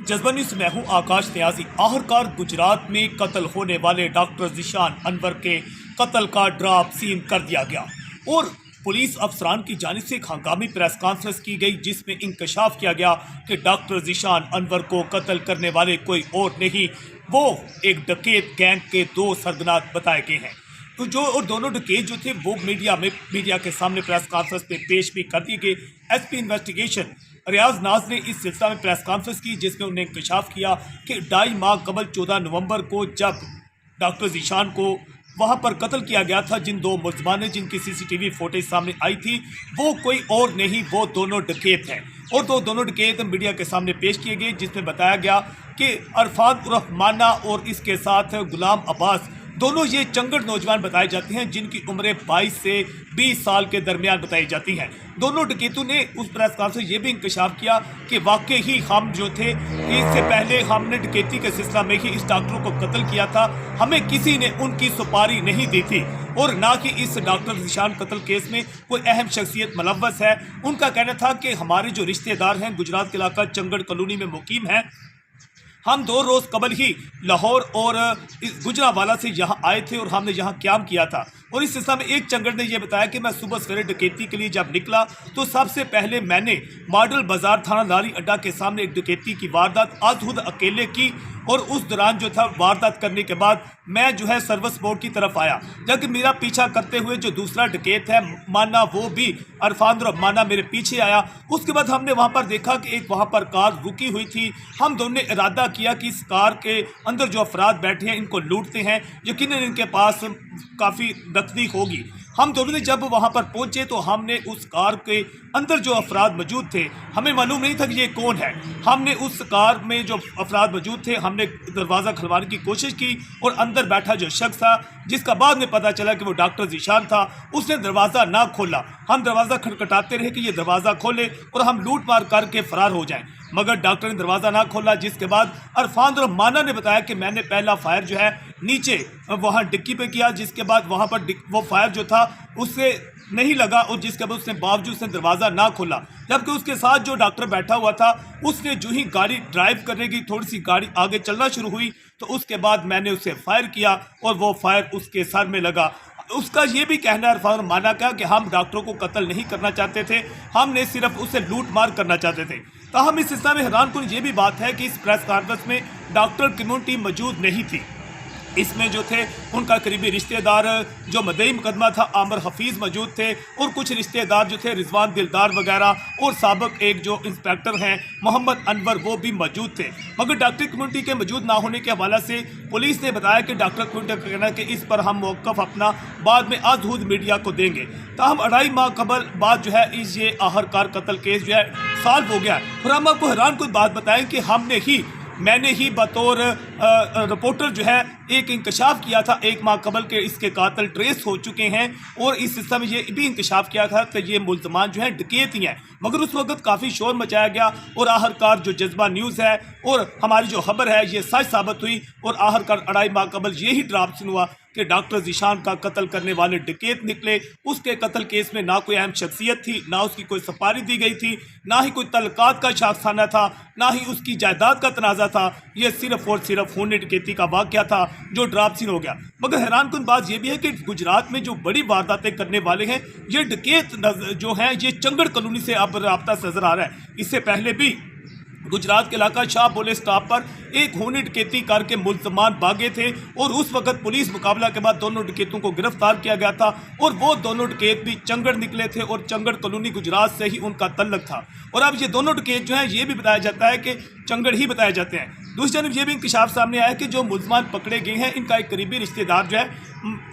जज्बा न्यूज़ में हूं आकाश न्याजी। आखिरकार गुजरात में कत्ल होने वाले डॉक्टर ज़ीशान अनवर के कत्ल का ड्राप सीन कर दिया गया और पुलिस अफसरान की जानिब से एक हंगामी प्रेस कॉन्फ्रेंस की गई, जिसमें इंकशाफ किया गया कि डॉक्टर ज़ीशान अनवर को कत्ल करने वाले कोई और नहीं, वो एक डकैत गैंग के दो सरगना बताए गए हैं। तो दोनों डकैत जो थे वो मीडिया के सामने प्रेस कॉन्फ्रेंस में पेश भी कर दिए गए। एसपी इन्वेस्टिगेशन रियाज नाज ने इस सिलसिला में प्रेस कॉन्फ्रेंस की, जिसमें उन्हें इंकशाफ किया कि 2.5 माह कबल 14 नवंबर को जब डॉक्टर ज़ीशान को वहां पर कत्ल किया गया था, जिन दो मुल्ज़िमान ने जिनकी सीसीटीवी फुटेज सामने आई थी वो कोई और नहीं, वो दोनों डकैत हैं। और दोनों डकैत मीडिया के सामने पेश किए गए, जिसमें बताया गया कि अरफान उर्फ माना और इसके साथ गुलाम अब्बास, दोनों ये चंगड़ नौजवान बताए जाते हैं जिनकी उम्रें 22 से 20 साल के दरमियान बताई जाती हैं। दोनों डकैतों ने उस प्रेस कॉन्फ्रेंस ये भी इंकशाफ किया कि वाकई ही हम जो थे, इससे पहले हमने डकैती के सिलसिला में ही इस डॉक्टर को कत्ल किया था, हमें किसी ने उनकी सुपारी नहीं दी थी और ना कि इस डॉक्टर ज़ीशान कत्ल केस में कोई अहम शख्सियत मुलव्वस है। उनका कहना था कि हमारे जो रिश्तेदार हैं गुजरात के इलाका चंगड़ कॉलोनी में मुकीम हैं, हम 2 रोज़ कबल ही लाहौर और गुजरावाला से यहाँ आए थे और हमने यहाँ क्याम किया था। और इस सिलसिले में एक चंगड़ ने यह बताया कि मैं सुबह सवेरे डकैती के लिए जब निकला तो सबसे पहले मैंने मॉडल बाजार थाना लारी अड्डा के सामने एक डकैती की वारदात खुद अकेले की और उस दौरान जो था वारदात करने के बाद मैं जो है सर्विस बोर्ड की तरफ आया, जबकि मेरा पीछा करते हुए जो दूसरा डकैत है माना, वो भी अरफान और माना मेरे पीछे आया। उसके बाद हमने वहां पर देखा कि एक वहां पर कार रुकी हुई थी। हम दोनों ने इरादा किया कि इस कार के अंदर जो अफराद बैठे हैं इनको लूटते हैं, यकीनन इनके पास काफ़ी नकदी होगी। हम दोनों ने जब वहां पर पहुंचे तो हमने उस कार के अंदर जो अफराद मौजूद थे, हमें मालूम नहीं था कि ये कौन है। हमने उस कार में जो अफराद मौजूद थे, हमने दरवाज़ा खुलवाने की कोशिश की और अंदर बैठा जो शख्स था, जिसका बाद में पता चला कि वो डॉक्टर ज़ीशान था, उसने दरवाज़ा ना खोला। हम दरवाज़ा खटखटाते रहे कि ये दरवाज़ा खोले और हम लूट मार करके फरार हो जाएं, मगर डॉक्टर ने दरवाज़ा ना खोला। जिसके बाद अरफान और माना ने बताया कि मैंने पहला फायर जो है नीचे वहाँ डिक्की पे किया, जिसके बाद वहाँ पर वो फायर जो था उससे नहीं लगा और जिसके बाद उसने बावजूद उसने दरवाज़ा ना खोला, जबकि उसके साथ जो डॉक्टर बैठा हुआ था उसने जो ही गाड़ी ड्राइव करने की थोड़ी सी गाड़ी आगे चलना शुरू हुई तो उसके बाद मैंने उसे फायर किया और वो फायर उसके सर में लगा। उसका ये भी कहना है अरफान माना का कि हम डॉक्टरों को कत्ल नहीं करना चाहते थे, हमने सिर्फ उसे लूट मार करना चाहते थे। ताहम इस सिलसिले में हैरान कुन ये भी बात है कि इस प्रेस कॉन्फ्रेंस में डॉक्टर कम्युनिटी मौजूद नहीं थी। इसमें जो थे उनका करीबी रिश्तेदार जो मदई मुकदमा था आमिर हफीज़ मौजूद थे और कुछ रिश्तेदार जो थे रिजवान दिलदार वगैरह और साबिक एक जो इंस्पेक्टर हैं मोहम्मद अनवर, वो भी मौजूद थे। मगर डॉक्टर कम्युनिटी के मौजूद ना होने के हवाले से पुलिस ने बताया कि डॉक्टर कम्युनिटी का कहना है कि इस पर हम मौक़िफ़ अपना बाद में आज़हूद मीडिया को देंगे। ताहम 2.5 माह कबल बाद जो है ये आखिरकार कत्ल केस जो है सॉल्व हो गया। और हम आपको हैरान कुछ बात बताएं कि मैंने ही बतौर रिपोर्टर जो है एक इंकशाफ किया था 1 माह कबल के इसके कातिल ट्रेस हो चुके हैं और इस सिलसिले में ये भी इंकशाफ किया था कि ये मुल्ज़मान जो है डकैत ही हैं। मगर उस वक्त काफ़ी शोर मचाया गया और आखिरकार जो जज्बा न्यूज़ है और हमारी जो खबर है ये सच साबित हुई और आखिरकार 2.5 माह कबल यही ड्राप सीन हुआ कि डॉक्टर ज़ीशान का कत्ल करने वाले डकैत निकले। उसके कत्ल केस में ना कोई अहम शख्सियत थी, ना उसकी कोई सुपारी दी गई थी, ना ही कोई तलकात का शाखसाना था, ना ही उसकी जायदाद का तनाज़ा था। ये सिर्फ और सिर्फ खूनी डकैती का वाक़या था जो ड्राप सीन हो गया। मगर हैरान कुन बात यह भी है कि गुजरात में जो बड़ी वारदातें करने वाले हैं ये डकैत जो हैं ये चंगड़ कॉलोनी से अब राब्ता से नजर आ रहा है। इससे पहले भी गुजरात के इलाका शाह पुलिस स्टाफ पर एक खूनी डकैती करके मुल्ज़मान भागे थे और उस वक्त पुलिस मुकाबला के बाद दोनों डकैतों को गिरफ्तार किया गया था और वो दोनों डकैत भी चंगड़ निकले थे और चंगड़ कॉलोनी गुजरात से ही उनका तल्लक था। और अब ये दोनों डकैत जो हैं ये भी बताया जाता है कि चंगड़ ही बताए जाते हैं। दूसरी जानब ये भी इंकशाफ सामने आया कि जो मुल्ज़मान पकड़े गए हैं इनका एक करीबी रिश्तेदार जो है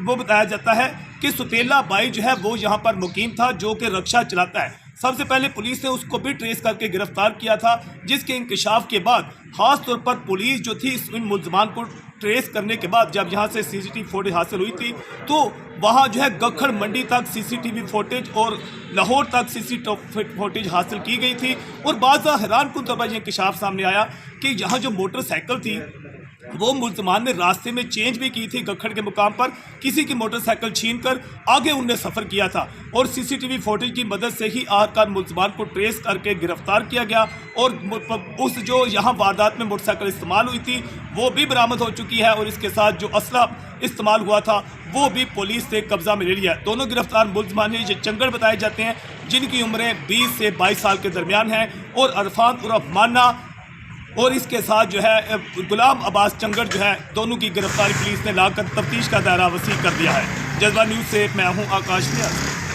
वो बताया जाता है कि सुतेला बाई जो है वो यहाँ पर मुकीम था, जो कि रक्षा चलाता है। सबसे पहले पुलिस ने उसको भी ट्रेस करके गिरफ्तार किया था, जिसके इंकशाफ के बाद ख़ास तौर पर पुलिस जो थी इन मुल्ज़मान को ट्रेस करने के बाद जब यहाँ से सीसीटीवी फुटेज हासिल हुई थी तो वहाँ जो है गखड़ मंडी तक सीसीटीवी फुटेज और लाहौर तक सीसीटीवी फुटेज हासिल की गई थी। और बाज़ हैरान कुन तौर पर यह इंकशाफ सामने आया कि यहाँ जो मोटरसाइकिल थी वो मुल्ज़मान ने रास्ते में चेंज भी की थी गखड़ के मुकाम पर, किसी की मोटरसाइकिल छीन कर आगे उनने सफ़र किया था और सीसीटीवी फुटेज की मदद से ही आखिरकार मुल्ज़मान को ट्रेस करके गिरफ्तार किया गया और उस जो यहाँ वारदात में मोटरसाइकिल इस्तेमाल हुई थी वो भी बरामद हो चुकी है और इसके साथ जो असला इस्तेमाल हुआ था वो भी पुलिस ने कब्जा में ले लिया। दोनों गिरफ्तार मुल्ज़मान ये चंगड़ बताए जाते हैं जिनकी उम्रें 20 से 22 साल के दरमियान हैं और अरफान उर्फ मान्ना और इसके साथ जो है गुलाम अब्बास चंगड़ जो है, दोनों की गिरफ्तारी पुलिस ने लाकर तफ्तीश का दायरा वसी कर दिया है। जज्बा न्यूज़ से मैं हूं आकाश व्यास।